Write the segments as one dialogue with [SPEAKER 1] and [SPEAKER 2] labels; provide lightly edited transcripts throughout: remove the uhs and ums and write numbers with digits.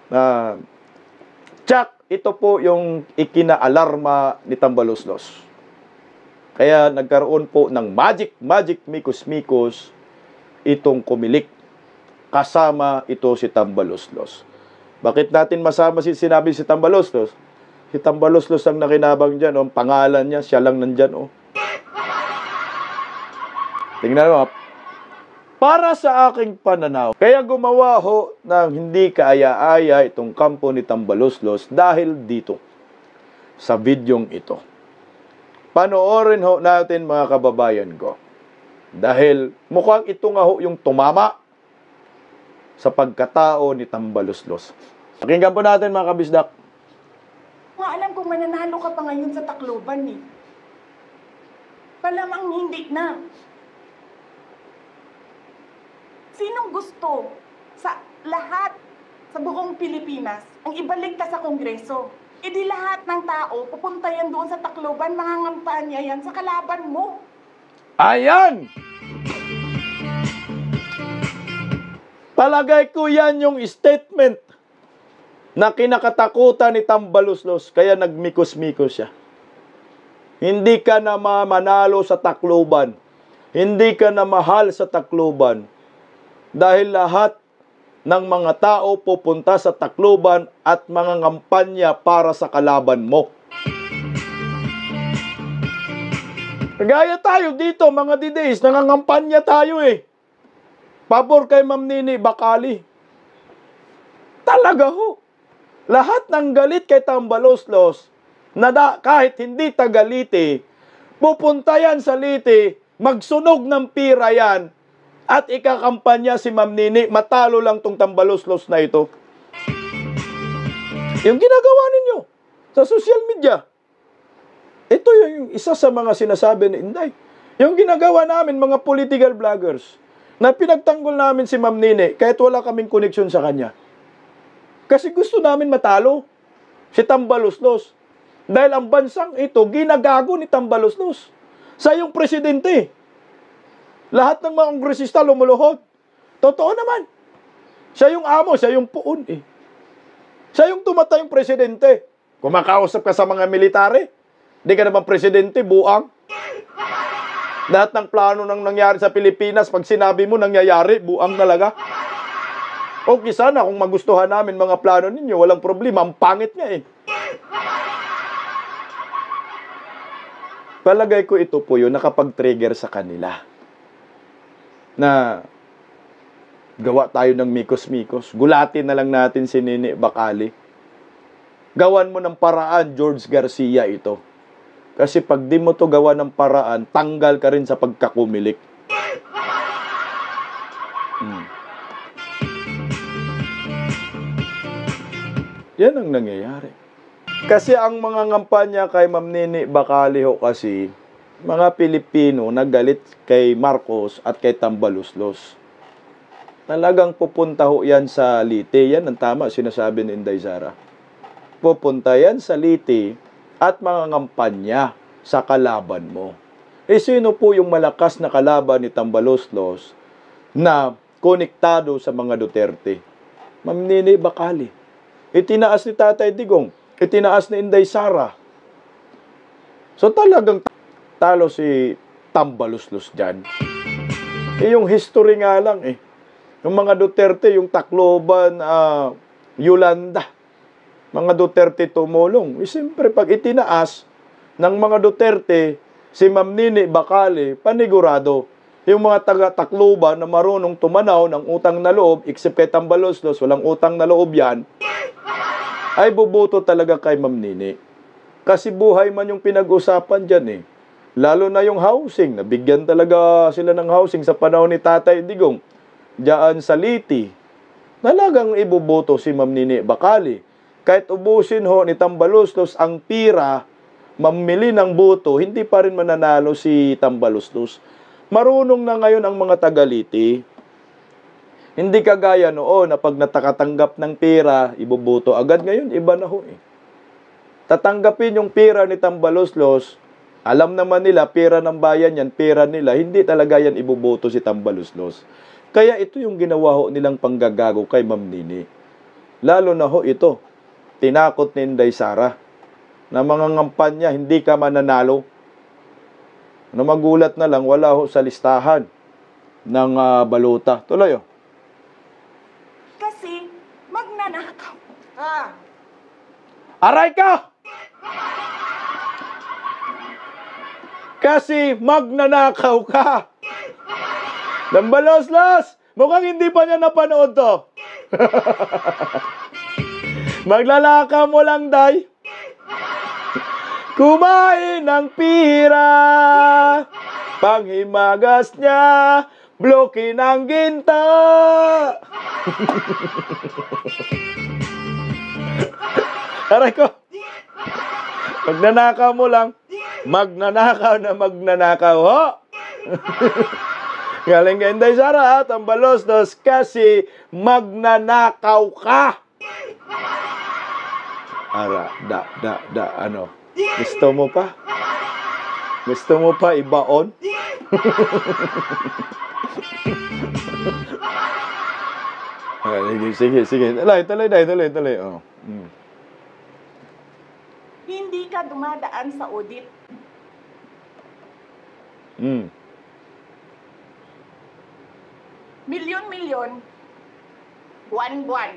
[SPEAKER 1] na tsak, ito po yung ikinaalarma ni Tambaloslos. Kaya nagkaroon po ng magic mikos-mikos itong kumilik. Kasama ito si Tambaloslos. Bakit natin masama sinabi si Tambaloslos? Si Tambaloslos ang nakinabang dyan. Ang pangalan niya, siya lang nandyan. Tingnan mo. Para sa aking pananaw, kaya gumawa ho ng hindi kaaya-aya itong kampo ni Tambaloslos dahil dito, sa videong ito. Panoorin ho natin mga kababayan ko. Dahil mukhang ito nga ho yung tumama sa pagkatao ni Tambaloslos. Pakinggan po natin mga kabisdak.
[SPEAKER 2] Alam kong mananalo ka pa ngayon sa Tacloban eh. Palamang hindi na. Sinong gusto sa lahat sa buong Pilipinas ang ibalik ka sa Kongreso? E di lahat ng tao pupunta yan doon sa Tacloban, mangangampanya yan sa kalaban mo.
[SPEAKER 1] Ayan! Palagay ko yan yung statement na kinakatakutan ni Tambaloslos, kaya nagmikos-mikos siya. Hindi ka na manalo sa Tacloban. Hindi ka na mahal sa Tacloban. Dahil lahat ng mga tao pupunta sa Tacloban at mga ngampanya para sa kalaban mo. Kagaya tayo dito, mga didays, nangangampanya tayo eh. Pabor kay Ma'am Nini Bacali. Talaga ho. Lahat ng galit kay Tambaloslos, kahit hindi taga-Liti, pupunta yan sa Liti, magsunog ng pira yan, at ikakampanya si Ma'am Nini, matalo lang tong Tambaloslos na ito. Yung ginagawa ninyo sa social media. Ito yung isa sa mga sinasabi ni Inday. Yung ginagawa namin, mga political vloggers, na pinagtanggol namin si Ma'am Nini, kahit wala kaming koneksyon sa kanya. Kasi gusto namin matalo si Tambaloslos. Dahil ang bansang ito, ginagago ni Tambaloslos. Sa yung presidente. Lahat ng mga kongresista lumuluhod. Totoo naman. Siya yung amo, siya yung puon eh. Siya yung tumatay yung presidente. Kumakausap ka sa mga military. Hindi ka naman presidente, buang. Lahat ng plano nang nangyari sa Pilipinas, pag sinabi mo nangyayari, buang talaga. Okay, sana kung magustuhan namin mga plano ninyo, walang problema. Ang pangit nga eh. Palagay ko ito po yun, nakapag-trigger sa kanila. Na gawa tayo ng mikos-mikos. Gulatin na lang natin si Nini Bacali. Gawan mo ng paraan, George Garcia ito. Kasi pag di mo to gawa ng paraan, tanggal ka rin sa pagkakumilik. Yan ang nangyayari. Kasi ang mga ngampanya kay Ma'am Nini Bacali ho kasi, mga Pilipino nagalit kay Marcos at kay Tambaloslos. Talagang pupunta ho yan sa Liti. Yan ang tama sinasabi ni Inday Sara. Pupunta yan sa Liti at mga ngampanya sa kalaban mo. Eh sino po yung malakas na kalaban ni Tambaloslos na konektado sa mga Duterte? Ma'am Nini Bacali. Itinaas ni Tatay Digong. Itinaas ni Inday Sara. So talagang talo si Tambaloslos dyan. Eh yung history nga lang eh. Yung mga Duterte, yung Tacloban, Yolanda. Mga Duterte tumulong. Eh siyempre pag itinaas ng mga Duterte, si Ma'am Nini Bacali, panigurado. Yung mga taga-Tacloban na marunong tumanaw ng utang na loob, except kay Tambaloslos, walang utang na loob yan, ay buboto talaga kay Ma'am Nini. Kasi buhay man yung pinag-usapan dyan eh. Lalo na yung housing. Nabigyan talaga sila ng housing sa panahon ni Tatay Digong. Diyan sa Liti. Talagang iboboto si Ma'am Nini Bacali. Kahit ubusin ho ni Tambaloslos ang pira, mamili ng boto, hindi pa rin mananalo si Tambaloslos. Marunong na ngayon ang mga taga-Liti. Hindi kagaya noon na pag natakatanggap ng pera, iboboto agad. Ngayon, iba na ho eh. Tatanggapin yung pera ni Tambaloslos, alam naman nila, pera ng bayan yan, pera nila, hindi talaga yan iboboto si Tambaloslos. Kaya ito yung ginawa ho nilang panggagago kay Ma'am Nini. Lalo na ho ito, tinakot ni Inday Sara na mga ngampanya, hindi ka mananalo. Na magulat na lang, wala ho sa listahan ng baluta. Tuloy oh.
[SPEAKER 2] Kasi magnanakaw ka.
[SPEAKER 1] Aray ka! Kasi magnanakaw ka. Dambalos-los! Mukhang hindi pa niya napanood to. Maglalaka mo lang, day. Kumain ng pira. Panghimagas niya, bloke ng ginta. Aray ko. Magnanakaw mo lang. Magnanakaw na magnanakaw, ho. Galing ka, Inday Sara, Tambalos-los, kasi magnanakaw ka. Ara, ano? Gusto mo pa? Gusto mo pa ibaon? Sige. Tuloy. Oh.
[SPEAKER 2] Hindi ka dumadaan sa audit. Milyon-milyon, buwan-buwan,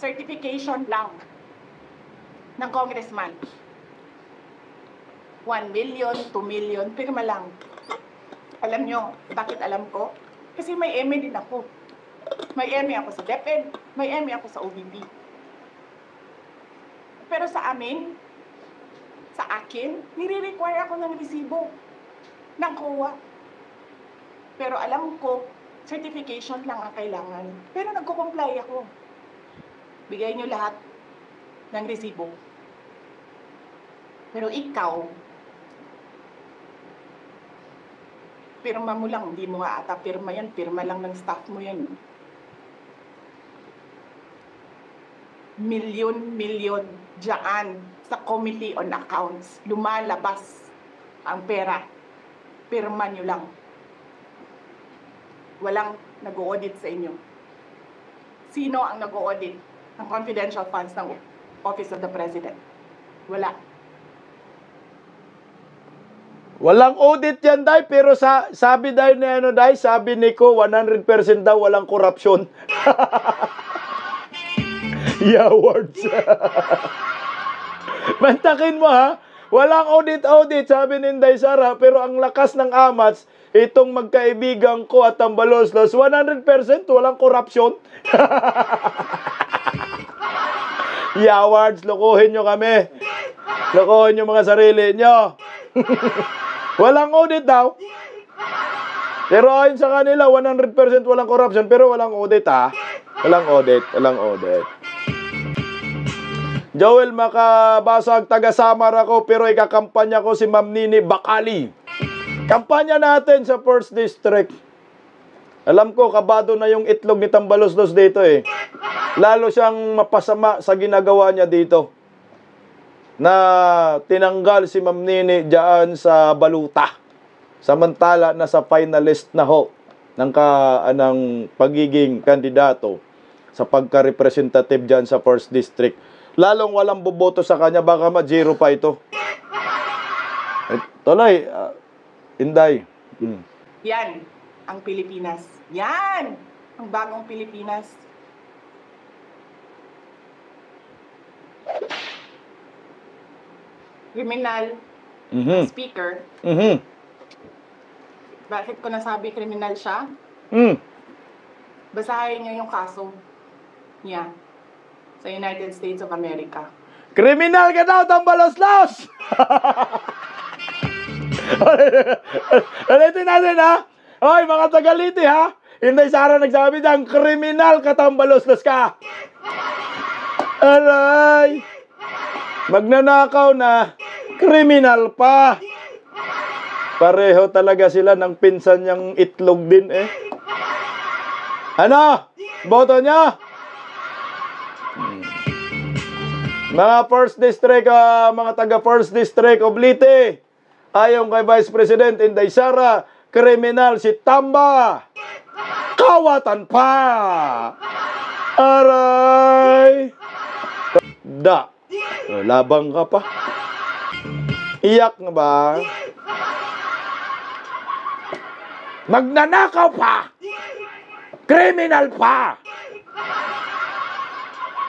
[SPEAKER 2] certification lang ng congressman. 1 million, 2 million, pirma lang. Alam nyo, bakit alam ko? Kasi may MA din ako. May MA ako sa DepEd, may MA ako sa OVP. Pero sa akin, nire-require ako ng resibo ng COA. Pero alam ko, certification lang ang kailangan. Pero nagko-comply ako. Bigay nyo lahat ng resibo. Pero ikaw, pirma mo lang, hindi mo nga ata pirma yan. Pirma lang ng staff mo yan. Milyon dyan sa Committee on Accounts. Lumalabas ang pera. Pirma nyo lang. Walang nag-audit sa inyo. Sino ang nag-audit ng confidential funds ng Office of the President? Wala.
[SPEAKER 1] Walang audit yan, day, pero sabi day ni day, sabi ni ko, 100% daw walang korupsyon. Yeah, words. Mantakin mo, ha? Walang audit, sabi ni Inday Sara, pero ang lakas ng amats, itong magkaibigan ko at Tambalos-los, 100% walang korupsyon. Yawards, lokohin nyo kami. Lokohin nyo mga sarili nyo. Walang audit daw. Pero ayon sa kanila, 100% walang korupsyon, pero walang audit, ha? Walang audit. Joel Makabasag, taga-Samar ako, pero ikakampanya ko si Ma'am Nini Bacali. Kampanya natin sa 1st District. Alam ko, kabado na yung itlog ni Tambalos-los dito eh. Lalo siyang mapasama sa ginagawa niya dito. Na tinanggal si Ma'am Nini dyan sa baluta. Samantala, nasa finalist na ho ng pagiging kandidato sa pagka-representative dyan sa 1st District. Lalong walang boboto sa kanya, baka ma-zero pa ito. Tuloy, Inday.
[SPEAKER 2] Yan ang Pilipinas. Yan ang bagong Pilipinas. Kriminal speaker. Bakit ko nasabi kriminal siya? Basahin niyo yung kaso niya sa United States of America.
[SPEAKER 1] Kriminal ka daw, Tambalos-los! Ulitin natin, ha? Hoy, mga tagaliti, ha? Inday Sara nagsabi dyan, kriminal ka, Tambalos-los ka! Aray! Magnanakaw na, kriminal pa! Pareho talaga sila ng pinsan niyang itlog din, eh. Ano? Boto niya? Mga 1st District, mga taga 1st District of Leyte, ayon kay Vice President Inday Sara, kriminal si Tamba. Kawatan pa! Aray! isda. Labang ka pa. Iyak na ba? Magnanakaw pa! Criminal pa!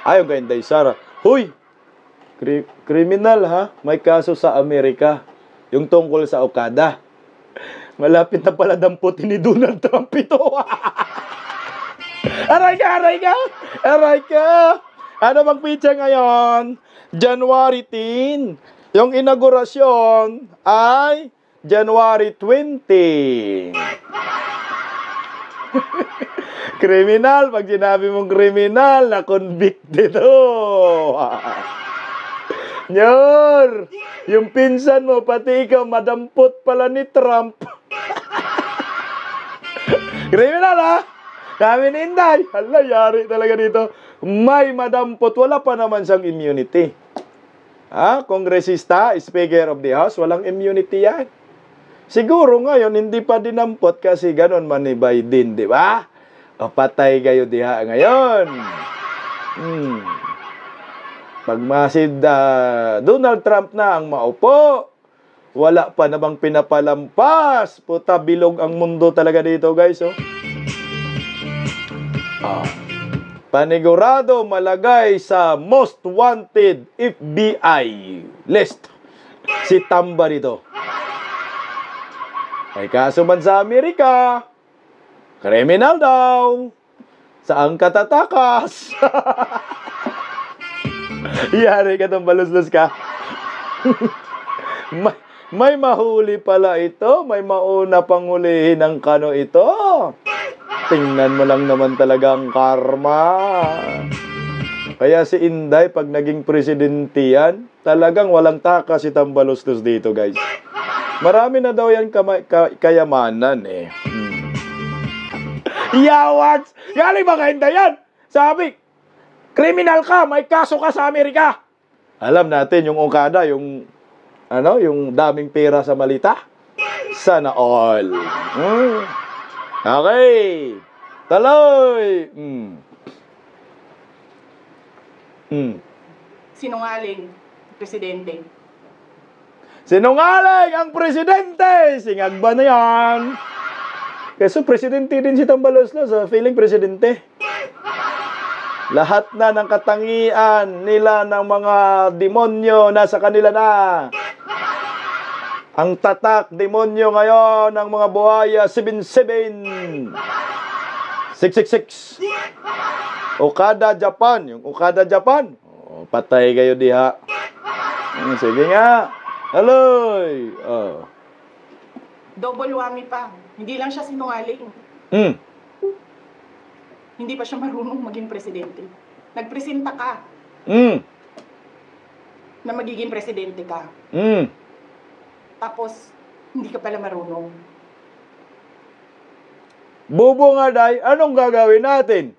[SPEAKER 1] Ayaw ka, Inday Sara. Huy! Criminal ha? May kaso sa Amerika. Yung tungkol sa Okada. Malapit na pala damputin ni Donald Trump ito. Aray ka, aray ka! Aray ka! Ano bang pitsa ngayon? January 10. Yung inaugurasyon ay January 20. Kriminal, pag sinabi mong kriminal, na convicted Nyor, yung pinsan mo, pati ikaw, madampot pala ni Trump. Kriminal ha? Kami ni Inday. Hala, yari talaga dito. May madampot. Wala pa naman siyang immunity. Kongresista, Speaker of the House, walang immunity yan. Siguro ngayon, hindi pa dinampot kasi ganon man ni Biden, di ba? O patay kayo diha ngayon. Pag masid Donald Trump na ang maupo, wala pa namang pinapalampas. Puta, bilog ang mundo talaga dito, guys. Panigurado malagay sa most wanted FBI list si Tamba dito. May kaso man sa Amerika. Kriminal daw. Saan ka tatakas? Yari ka tong baluslos ka. may mahuli pala ito. May mauna pang hulihin ng kano ito. Tingnan mo lang naman talaga ang karma. Kaya si Inday, pag naging presidente yan, talagang walang takas si Tambaluslos dito, guys. Marami na daw yan kayamanan eh. Yawags! Galing mga Inday yan! Sabi, kriminal ka, may kaso ka sa Amerika. Alam natin yung Okada, yung daming pera sa malita. Sana all. Okay. Taloy.
[SPEAKER 2] Sinungaling, presidente.
[SPEAKER 1] Sinungaling ang presidente! Singag ba na yan? Kasi presidente din si Tambaluslos, feeling presidente. Lahat na ng katangian nila ng mga demonyo nasa kanila na. Ang tatak demonyo ngayon ng mga buhaya 77 666 Okada Japan. Yung Okada Japan, patay kayo diha. Sige nga. Haloy.
[SPEAKER 2] Double whammy pa. Hindi lang siya sinungaling. Hindi pa siya marunong maging presidente. Nagpresenta ka na magiging presidente ka. Tapos, hindi ka pala marunong.
[SPEAKER 1] Bobo nga, Day. Anong gagawin natin?